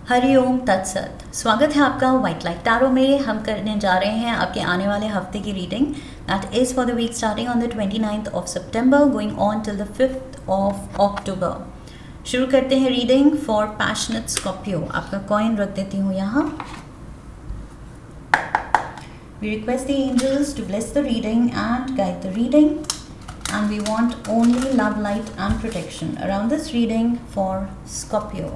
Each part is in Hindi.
हरिओम तत्सत। स्वागत है आपका व्हाइट लाइट टैरो में। हम करने जा रहे हैं आपके आने वाले हफ्ते की reading that is for the week starting on the 29th of September going on till the 5th of October। शुरू करते हैं रीडिंग फॉर पैशनेट स्कॉर्पियो। आपका कॉइन रख देती हूँ यहाँ। We request the angels to bless the reading and guide the reading, and we want only love, light and protection around this reading for Scorpio.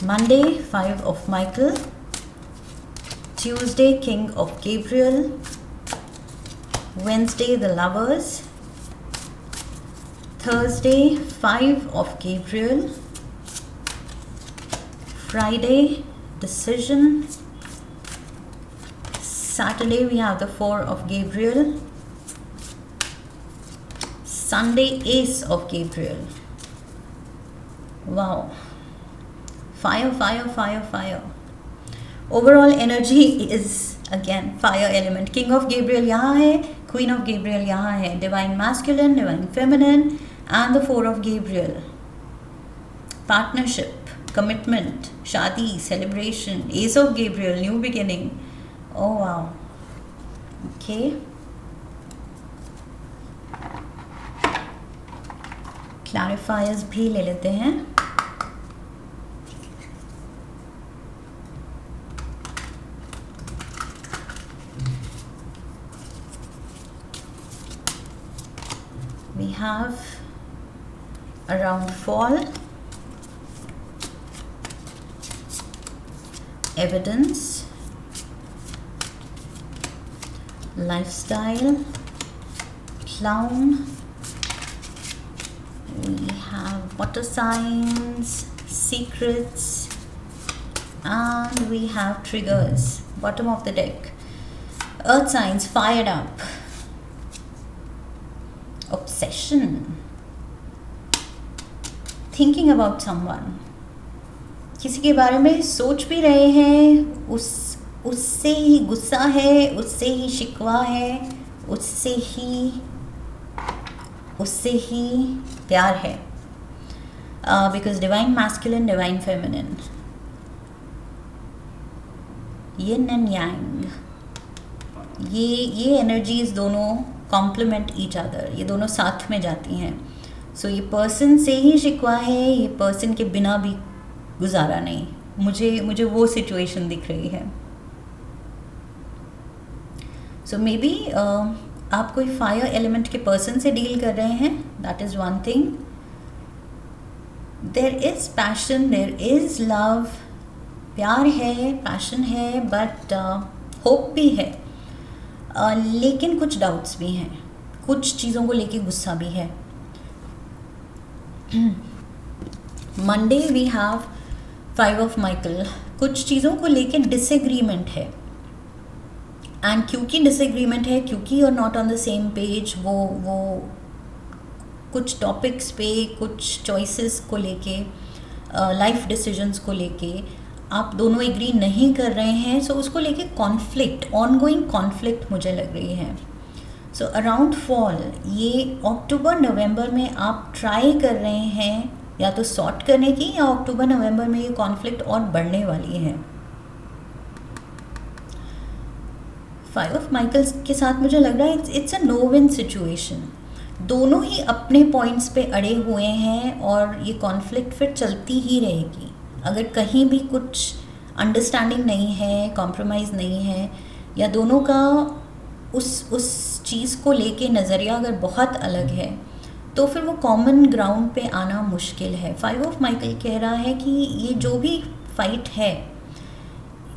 Monday, 5 of Michael. Tuesday, King of Gabriel. Wednesday, the Lovers. Thursday, 5 of Gabriel. Friday, Decision. Saturday, we have the 4 of Gabriel. Sunday, Ace of Gabriel. Wow. Fire, fire, fire, fire. Overall energy is again fire element. King of Gabriel यहाँ है, Queen of Gabriel यहाँ है, Divine Masculine, Divine Feminine, and the 4 of Gabriel. Partnership, commitment, शादी, celebration, Ace of Gabriel, new beginning. Oh wow. Okay. Clarifiers भी ले लेते हैं. We have around fall, evidence, lifestyle, clown. We have water signs, secrets, and we have triggers. Bottom of the deck. Earth signs fired up. Obsession. Thinking about someone. किसी के बारे में सोच भी रहे हैं, उससे ही गुस्सा है, उससे ही शिकवा है, उससे ही प्यार है. Because divine masculine, divine feminine, yin and yang, ये एनर्जीज दोनों कॉम्प्लीमेंट ईच अदर. ये दोनों साथ में जाती हैं. सो ये पर्सन से ही शिकवा है, ये पर्सन के बिना भी गुजारा नहीं. मुझे वो सिचुएशन दिख रही है. सो मे बी आप कोई फायर एलिमेंट के पर्सन से डील कर रहे हैं. That is one thing. There is passion, there is love. प्यार है, पैशन है, बट होप भी है. लेकिन कुछ डाउट्स भी हैं, कुछ चीज़ों को लेके गुस्सा भी है. Monday we have 5 of Michael. कुछ चीज़ों को लेके डिसएग्रीमेंट है. एंड क्योंकि डिसएग्रीमेंट है, क्योंकि you are not on the same page, वो कुछ टॉपिक्स पे, कुछ चॉइसेस को लेके, लाइफ डिसीजंस को लेके आप दोनों एग्री नहीं कर रहे हैं. सो उसको लेके कॉन्फ्लिक्ट, ऑनगोइंग कॉन्फ्लिक्ट मुझे लग रही है. सो अराउंड फॉल, ये अक्टूबर नवंबर में आप ट्राई कर रहे हैं या तो सॉर्ट करने की, या अक्टूबर नवंबर में ये कॉन्फ्लिक्ट और बढ़ने वाली है. 5 ऑफ माइकल्स के साथ मुझे लग रहा है it's a no win situation. दोनों ही अपने पॉइंट्स पे अड़े हुए हैं और ये कॉन्फ्लिक्ट फिर चलती ही रहेगी. अगर कहीं भी कुछ अंडरस्टैंडिंग नहीं है, कॉम्प्रोमाइज़ नहीं है, या दोनों का उस चीज़ को लेके नज़रिया अगर बहुत अलग है, तो फिर वो कॉमन ग्राउंड पे आना मुश्किल है. 5 ऑफ माइकल कह रहा है कि ये जो भी फाइट है,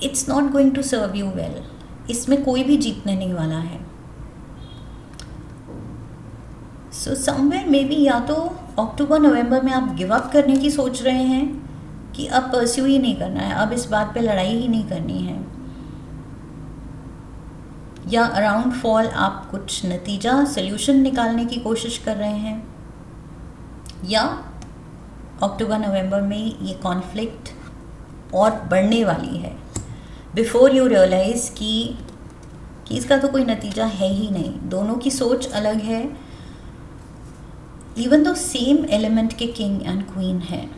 it's not going to serve you well. इसमें कोई भी जीतने नहीं वाला है. सो समवेयर मे बी या तो अक्टूबर नवंबर में आप गिव अप करने की सोच रहे हैं कि अब परस्यू ही नहीं करना है, अब इस बात पे लड़ाई ही नहीं करनी है, या अराउंड फॉल आप कुछ नतीजा, सोल्यूशन निकालने की कोशिश कर रहे हैं, या अक्टूबर नवंबर में ये कॉन्फ्लिक्ट और बढ़ने वाली है बिफोर यू रियलाइज़ कि इसका तो कोई नतीजा है ही नहीं. दोनों की सोच अलग है. इवन दो सेम एलिमेंट के किंग एंड क्वीन हैं,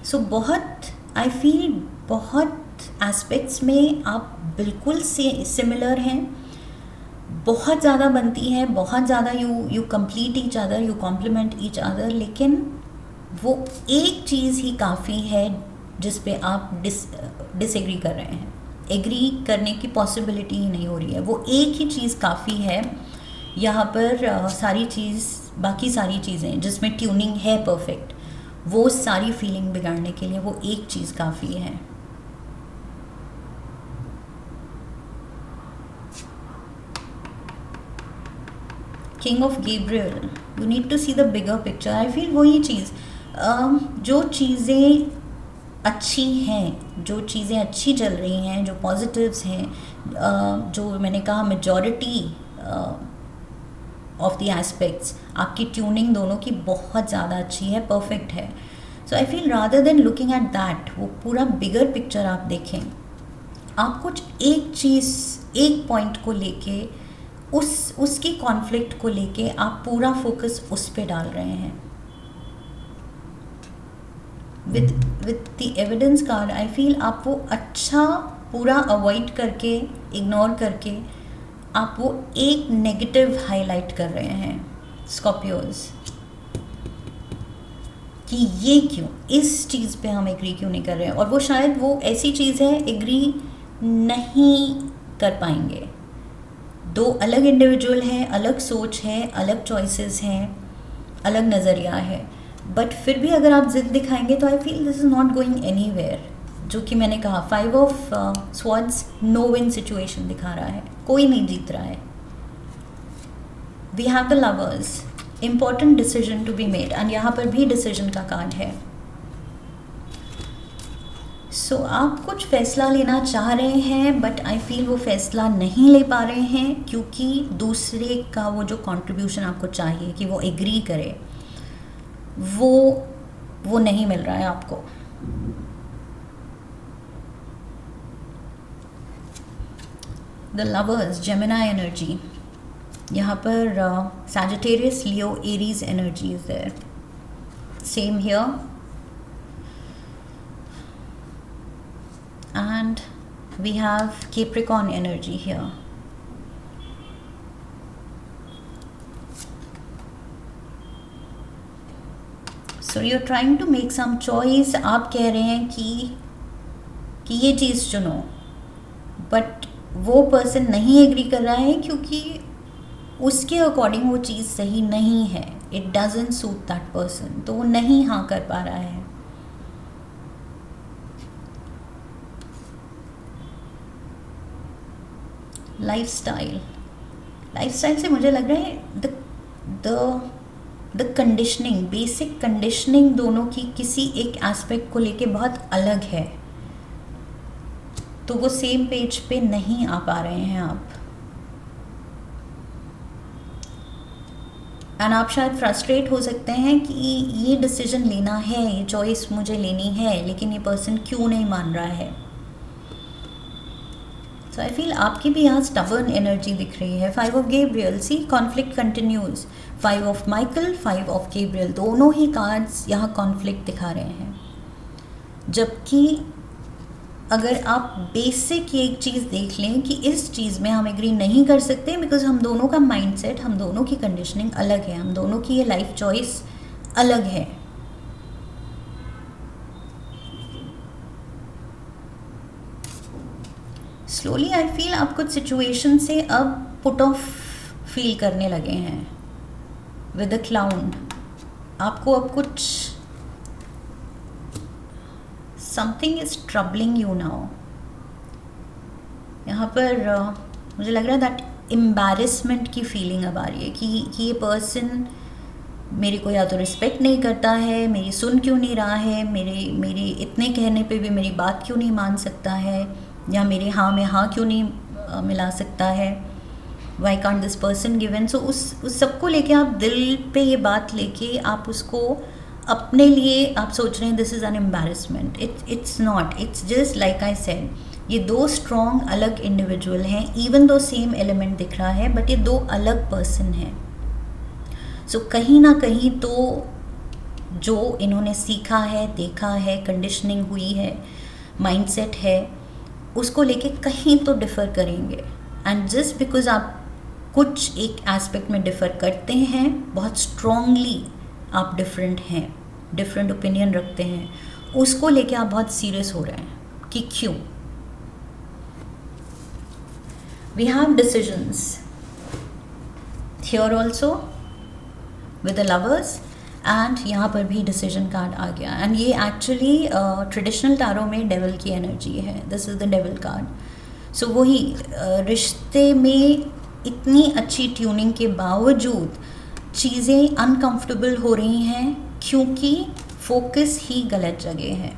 सो बहुत आई फील बहुत एस्पेक्ट्स में आप बिल्कुल से सिमिलर हैं, बहुत ज़्यादा बनती हैं, बहुत ज़्यादा you complete each other, you complement each other, लेकिन वो एक चीज़ ही काफ़ी है जिस पे आप डिसएग्री कर रहे हैं, एग्री करने की पॉसिबिलिटी ही नहीं हो रही है। वो एक ही चीज़ काफ़ी है यहाँ पर, सारी चीज़, बाकी सारी चीज़ें जिसमें ट्यूनिंग है परफेक्ट, वो सारी फीलिंग बिगाड़ने के लिए वो एक चीज़ काफ़ी है। King of Gabriel, you need to see the bigger picture. I feel वही चीज़, जो चीज़ें अच्छी हैं, जो चीज़ें अच्छी चल रही हैं, जो पॉजिटिव्स हैं, जो मैंने कहा मेजॉरिटी ऑफ द एस्पेक्ट्स, आपकी ट्यूनिंग दोनों की बहुत ज़्यादा अच्छी है, परफेक्ट है। So I feel rather than looking at that, वो पूरा बिगर पिक्चर आप देखें, आप कुछ एक चीज़, एक पॉइंट को लेके, उसकी कॉन्फ्लिक्ट को लेके आप पूरा फोकस उस पे डाल रहे हैं। With the evidence card I feel आप वो अच्छा पूरा अवॉइड करके, इग्नोर करके, आप वो एक नेगेटिव हाईलाइट कर रहे हैं स्कॉर्पियोज, कि ये क्यों, इस चीज़ पे हम एग्री क्यों नहीं कर रहे हैं, और वो शायद वो ऐसी चीज़ है एग्री नहीं कर पाएंगे। दो अलग इंडिविजुअल हैं, अलग सोच है, अलग चॉइसेस हैं, अलग नज़रिया है, बट फिर भी अगर आप जिद दिखाएंगे तो I feel this is not going anywhere. जो कि मैंने कहा 5 of swords no win situation दिखा रहा है, कोई नहीं जीत रहा है। We have the lovers, important decision to be made, and यहाँ पर भी डिसीजन का कार्ड है। सो आप कुछ फैसला लेना चाह रहे हैं, बट आई फील वो फैसला नहीं ले पा रहे हैं, क्योंकि दूसरे का वो जो कंट्रीब्यूशन आपको चाहिए कि वो एग्री करे, वो नहीं मिल रहा है आपको। द लवर्स, जेमिनाई एनर्जी, यहाँ पर Sagittarius, Leo, Aries energy is there, same here, and we have Capricorn energy here. So you're trying to make some choice, आप कह रहे हैं कि ये चीज़ चुनो, बट वो पर्सन नहीं एग्री कर रहा है क्योंकि उसके अकॉर्डिंग वो चीज़ सही नहीं है, it doesn't suit that person, तो वो नहीं हाँ कर पा रहा है। लाइफस्टाइल से मुझे लग रहा है द कंडीशनिंग, बेसिक कंडीशनिंग दोनों की किसी एक एस्पेक्ट को लेके बहुत अलग है, तो वो सेम पेज पे नहीं आ पा रहे हैं आप, एंड आप शायद फ्रस्ट्रेट हो सकते हैं कि ये डिसीजन लेना है, ये चॉइस मुझे लेनी है, लेकिन ये पर्सन क्यों नहीं मान रहा है। सो आई फील आपकी भी यहाँ स्टबर्न एनर्जी दिख रही है। 5 of Gabriel, see conflict continues, 5 of Michael, 5 of Gabriel, दोनों ही कार्ड्स यहाँ कॉन्फ्लिक्ट दिखा रहे हैं। जबकि अगर आप बेसिक एक चीज़ देख लें कि इस चीज़ में हम एग्री नहीं कर सकते, बिकॉज हम दोनों का माइंडसेट, हम दोनों की कंडीशनिंग अलग है, हम दोनों की ये लाइफ चॉइस अलग है। स्लोली आई फील आप कुछ सिचुएशन से अब पुट ऑफ फील करने लगे हैं विद द क्लाउन। आपको अब कुछ something is troubling you now. यहाँ पर मुझे लग रहा है दैट एम्बैरेसमेंट की फीलिंग अब आ रही है कि ये पर्सन मेरे को या तो रिस्पेक्ट नहीं करता है, मेरी सुन क्यों नहीं रहा है, मेरे इतने कहने पे भी मेरी बात क्यों नहीं मान सकता है, या मेरे हाँ में हाँ क्यों नहीं मिला सकता है, why can't this person given. So उस सबको लेके आप दिल पे ये बात लेके आप उसको अपने लिए आप सोच रहे हैं this is an embarrassment. It's not, it's just like I said, ये दो स्ट्रॉन्ग अलग इंडिविजुअल हैं, इवन दो सेम एलिमेंट दिख रहा है, बट ये दो अलग पर्सन हैं। सो कहीं ना कहीं तो जो इन्होंने सीखा है, देखा है, कंडीशनिंग हुई है, माइंडसेट है, उसको लेके कहीं तो डिफ़र करेंगे। एंड जस्ट बिकॉज आप कुछ एक एस्पेक्ट में डिफ़र करते हैं, बहुत स्ट्रांगली आप डिफरेंट हैं, डिफरेंट ओपिनियन रखते हैं, उसको लेके आप बहुत सीरियस हो रहे हैं कि क्यों। We have decisions here also with the lovers, and यहाँ पर भी डिसीजन कार्ड आ गया। एंड ये एक्चुअली ट्रेडिशनल टारो में डेविल की एनर्जी है, this is the devil card. So वही रिश्ते में इतनी अच्छी ट्यूनिंग के बावजूद चीज़ें अनकंफर्टेबल हो रही हैं क्योंकि फोकस ही गलत जगह है।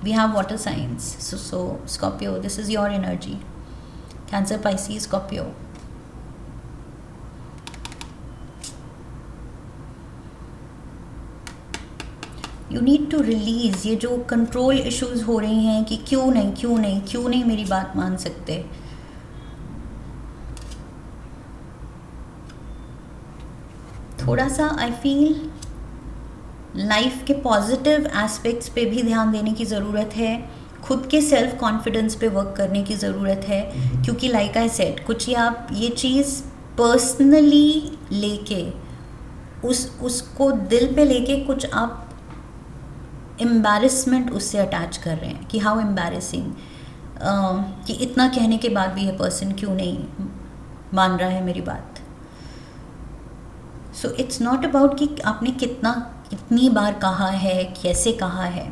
We have water signs, so Scorpio, this is your energy, Cancer, Pisces, Scorpio. You need to release ये जो कंट्रोल इश्यूज हो रही हैं कि क्यों नहीं मेरी बात मान सकते। थोड़ा सा आई फील लाइफ के पॉजिटिव एस्पेक्ट्स पे भी ध्यान देने की ज़रूरत है, खुद के सेल्फ कॉन्फिडेंस पे वर्क करने की ज़रूरत है, क्योंकि लाइक आई सेड, कुछ आप ये चीज़ पर्सनली लेके उसको दिल पे लेके कुछ आप एम्बैरेसमेंट उससे अटैच कर रहे हैं कि हाउ एम्बैरेसिंग, कि इतना कहने के बाद भी ये पर्सन क्यों नहीं मान रहा है मेरी बात। सो इट्स नॉट अबाउट कि आपने कितनी बार कहा है, कैसे कहा है,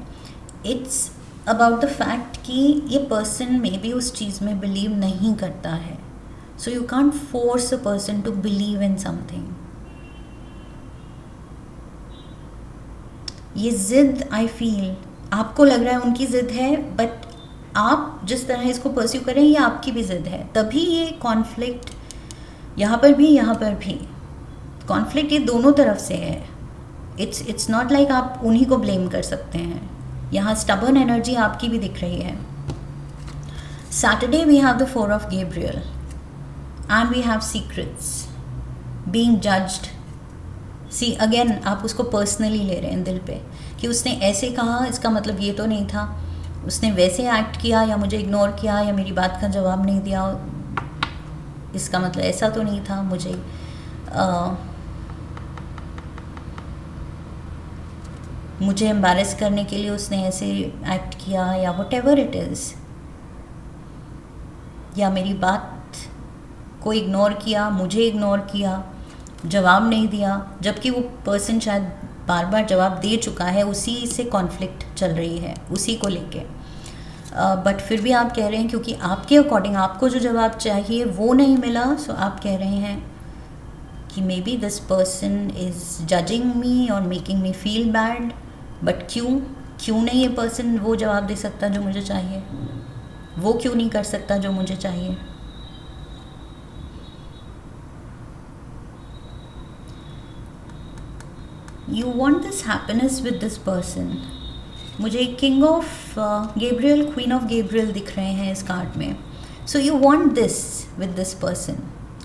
इट्स अबाउट द फैक्ट कि ये पर्सन मे बी उस चीज़ में बिलीव नहीं करता है। So you can't force a person to believe in something. ये ज़िद आई फील आपको लग रहा है उनकी ज़िद है, बट आप जिस तरह इसको परस्यू करें ये आपकी भी ज़िद है, तभी ये कॉन्फ्लिक्ट यहाँ पर भी कॉन्फ्लिक्ट ये दोनों तरफ से है। इट्स नॉट लाइक आप उन्हीं को ब्लेम कर सकते हैं, यहाँ स्टबर्न एनर्जी आपकी भी दिख रही है। Saturday we have the 4 of Gabriel and we have secrets being judged. See again आप उसको पर्सनली ले रहे हैं दिल पे कि उसने ऐसे कहा, इसका मतलब ये तो नहीं था, उसने वैसे एक्ट किया या मुझे इग्नोर किया या मेरी बात का जवाब नहीं दिया, इसका मतलब ऐसा तो नहीं था, मुझे एम्बैरेस करने के लिए उसने ऐसे एक्ट किया या व्हाटएवर इट इज़, या मेरी बात को इग्नोर किया, मुझे इग्नोर किया, जवाब नहीं दिया, जबकि वो पर्सन शायद बार बार जवाब दे चुका है, उसी से कॉन्फ्लिक्ट चल रही है, उसी को लेके। बट फिर भी आप कह रहे हैं क्योंकि आपके अकॉर्डिंग आपको जो जवाब चाहिए वो नहीं मिला, सो आप कह रहे हैं कि maybe this person is judging me और making me feel bad. But क्यों नहीं ये पर्सन वो जवाब दे सकता जो मुझे चाहिए, वो क्यों नहीं कर सकता जो मुझे चाहिए। You want this happiness with this person. मुझे king of Gabriel, queen of Gabriel दिख रहे हैं इस कार्ड में। So you want this with this person,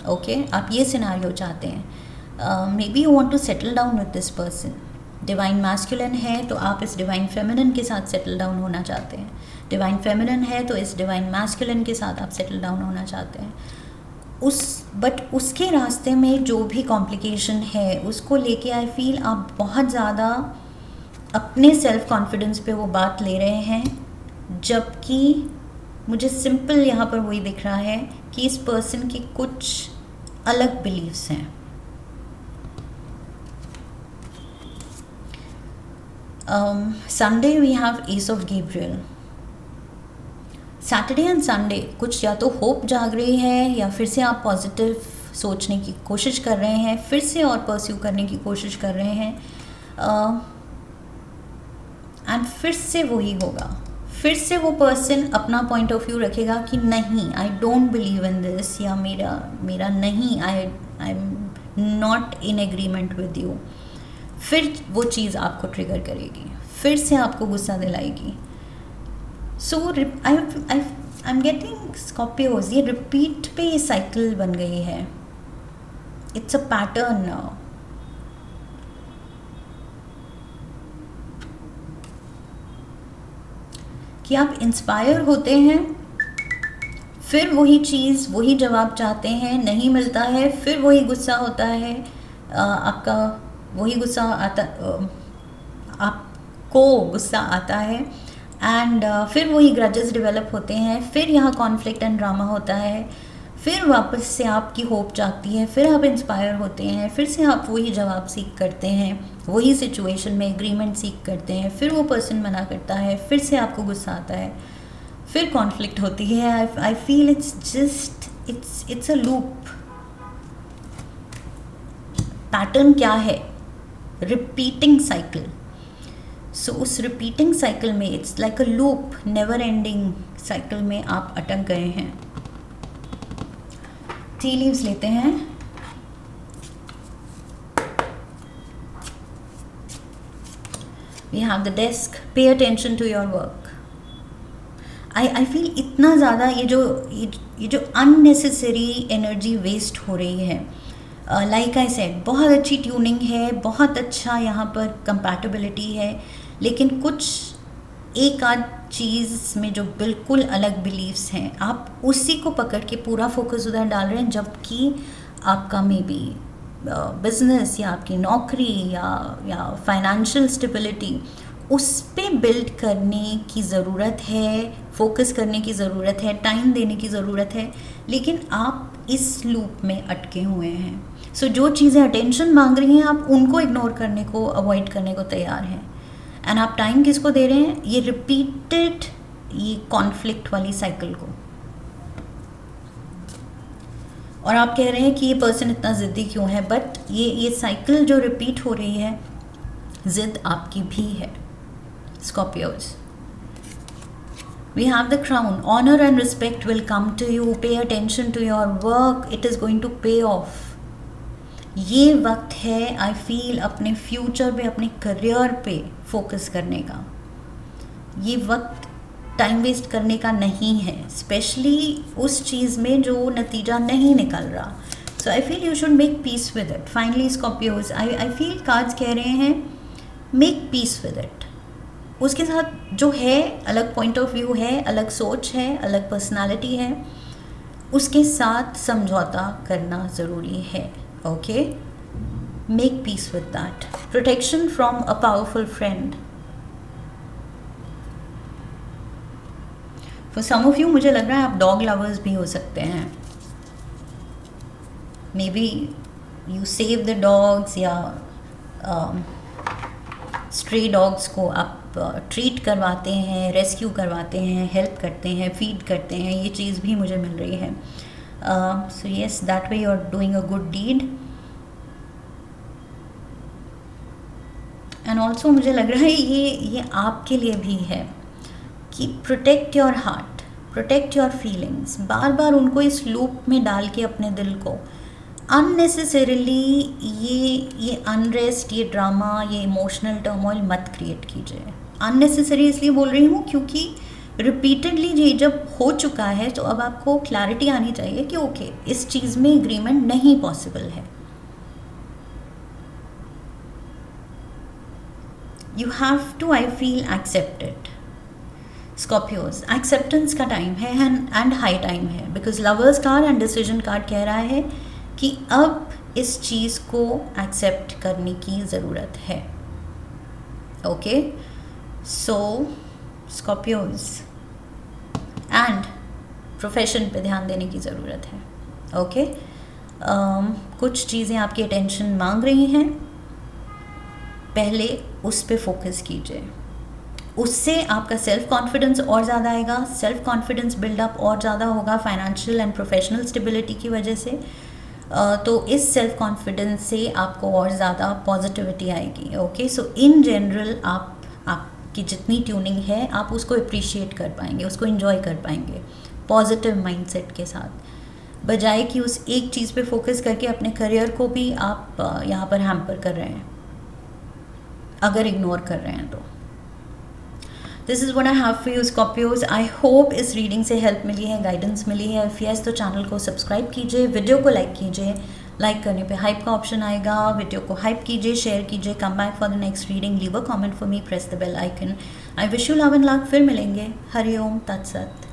okay, आप ये सिनेरियो चाहते हैं। Maybe you want to settle down with this person. Divine masculine है तो आप इस डिवाइन फेमिनिन के साथ सेटल डाउन होना चाहते हैं, डिवाइन फेमिनिन है तो इस डिवाइन मैस्कुलिन के साथ आप सेटल डाउन होना चाहते हैं। बट उसके रास्ते में जो भी कॉम्प्लिकेशन है उसको लेके आई फील आप बहुत ज़्यादा अपने सेल्फ कॉन्फिडेंस पे वो बात ले रहे हैं, जबकि मुझे सिंपल यहाँ पर वही दिख रहा है कि इस पर्सन की कुछ अलग बिलीव्स हैं। Sunday we have ace of Gabriel. Saturday and Sunday कुछ या तो होप जाग रही है या फिर से आप पॉजिटिव सोचने की कोशिश कर रहे हैं, फिर से और परस्यू करने की कोशिश कर रहे हैं, एंड फिर से वही होगा, फिर से वो पर्सन अपना पॉइंट ऑफ व्यू रखेगा कि नहीं, I don't believe in this, या मेरा नहीं, I am not in agreement with you. फिर वो चीज़ आपको ट्रिगर करेगी, फिर से आपको गुस्सा दिलाएगी। सो आई एम गेटिंग स्कॉर्पियोज, ये रिपीट पे ये साइकिल बन गई है, इट्स अ पैटर्न नाउ। कि आप इंस्पायर होते हैं, फिर वही चीज़, वही जवाब चाहते हैं, नहीं मिलता है, फिर वही गुस्सा होता है, आपका वही गुस्सा आता, आपको गुस्सा आता है, एंड फिर वही ग्रजेस डेवलप होते हैं, फिर यहाँ कॉन्फ्लिक्ट एंड ड्रामा होता है, फिर वापस से आपकी होप जागती है, फिर आप इंस्पायर होते हैं, फिर से आप वही जवाब सीख करते हैं, वही सिचुएशन में एग्रीमेंट सीख करते हैं, फिर वो पर्सन मना करता है, फिर से आपको गुस्सा आता है, फिर कॉन्फ्लिक्ट होती है. I feel it's a loop. Pattern क्या है? Repeating cycle. सो उस रिपीटिंग साइकिल में it's like a loop, never ending cycle में आप अटक गए हैं. टी लीव्स लेते हैं. We have the desk. Pay attention to your work. I feel इतना ज़्यादा ये जो अननेसेसरी एनर्जी वेस्ट हो रही है. लाइक आई सेड, बहुत अच्छी ट्यूनिंग है, बहुत अच्छा यहाँ पर कंपैटिबिलिटी है, लेकिन कुछ एक आध चीज़ में जो बिल्कुल अलग बिलीव्स हैं, आप उसी को पकड़ के पूरा फोकस उधर डाल रहे हैं, जबकि आपका मे बी बिजनेस या आपकी नौकरी या फाइनेंशियल स्टेबिलिटी, उस पे बिल्ड करने की ज़रूरत है, फोकस करने की ज़रूरत है, टाइम देने की ज़रूरत है, लेकिन आप इस लूप में अटके हुए हैं. सो जो चीज़ें अटेंशन मांग रही हैं, आप उनको इग्नोर करने को, अवॉइड करने को तैयार हैं. एंड आप टाइम किसको दे रहे हैं? ये रिपीटेड, ये कॉन्फ्लिक्ट वाली साइकिल को. और आप कह रहे हैं कि ये पर्सन इतना ज़िद्दी क्यों है, बट ये साइकिल जो रिपीट हो रही है, ज़िद आपकी भी है. Scorpios. We have the crown. Honor and respect will come to you. Pay attention to your work. It is going to pay off. ये वक्त है, आई फील, अपने फ्यूचर पे, अपने करियर पे फोकस करने का. ये वक्त टाइम वेस्ट करने का नहीं है, स्पेशली उस चीज़ में जो नतीजा नहीं निकल रहा. So I feel you should make peace with it. Finally scorpios, I feel cards कह रहे हैं मेक पीस विद इट. उसके साथ जो है अलग पॉइंट ऑफ व्यू है, अलग सोच है, अलग पर्सनालिटी है, उसके साथ समझौता करना ज़रूरी है. Okay, make peace with that. Protection from a powerful friend. For some of you मुझे लग रहा है आप डॉग लवर्स भी हो सकते हैं. Maybe you save the dogs, या स्ट्रे डॉग्स को आप ट्रीट करवाते हैं, रेस्क्यू करवाते हैं, हेल्प करते हैं, फीड करते हैं. ये चीज़ भी मुझे मिल रही है. So yes, that way you are doing a good deed. And also मुझे लग रहा है ये आपके लिए भी है कि protect your heart, protect your feelings. बार बार उनको इस लूप में डाल के अपने दिल को अननेसेसरीली ये अनरेस्ट, ये ड्रामा, ये इमोशनल टर्मोइल मत क्रिएट कीजिए. अननेसेसरी इसलिए बोल रही हूँ क्योंकि रिपीटेडली ये जब हो चुका है, तो अब आपको क्लैरिटी आनी चाहिए कि ओके, इस चीज़ में एग्रीमेंट नहीं पॉसिबल है. You have to, I feel, accept it. Scorpios, acceptance का टाइम है एंड हाई टाइम है, because lovers card and decision card कह रहा है कि अब इस चीज़ को एक्सेप्ट करने की ज़रूरत है. Okay, so Scorpios, and profession पे ध्यान देने की ज़रूरत है. ओके, कुछ चीज़ें आपकी अटेंशन मांग रही हैं, पहले उस पे फोकस कीजिए. उससे आपका सेल्फ कॉन्फिडेंस और ज़्यादा आएगा, सेल्फ कॉन्फिडेंस बिल्डअप और ज़्यादा होगा फाइनेंशियल एंड प्रोफेशनल स्टेबिलिटी की वजह से. तो इस सेल्फ कॉन्फिडेंस से आपको और ज़्यादा पॉजिटिविटी आएगी. ओके, सो इन जनरल आपकी जितनी ट्यूनिंग है, आप उसको अप्रिशिएट कर पाएंगे, उसको एंजॉय कर पाएंगे पॉजिटिव माइंडसेट के साथ, बजाय कि उस एक चीज़ पे फोकस करके अपने करियर को भी आप यहाँ पर हैम्पर कर रहे हैं, अगर इग्नोर कर रहे हैं तो. This is what I have for you Scorpios. I hope इस रीडिंग से हेल्प मिली है, गाइडेंस मिली है. इफ़ यस, तो चैनल को सब्सक्राइब कीजिए, वीडियो को लाइक कीजिए, लाइक करने पे हाइप का ऑप्शन आएगा, वीडियो को हाइप कीजिए, शेयर कीजिए, come back for the next reading, leave a comment for me, press the bell icon. I wish you love and luck. फिर मिलेंगे। हरिओम तत्सत।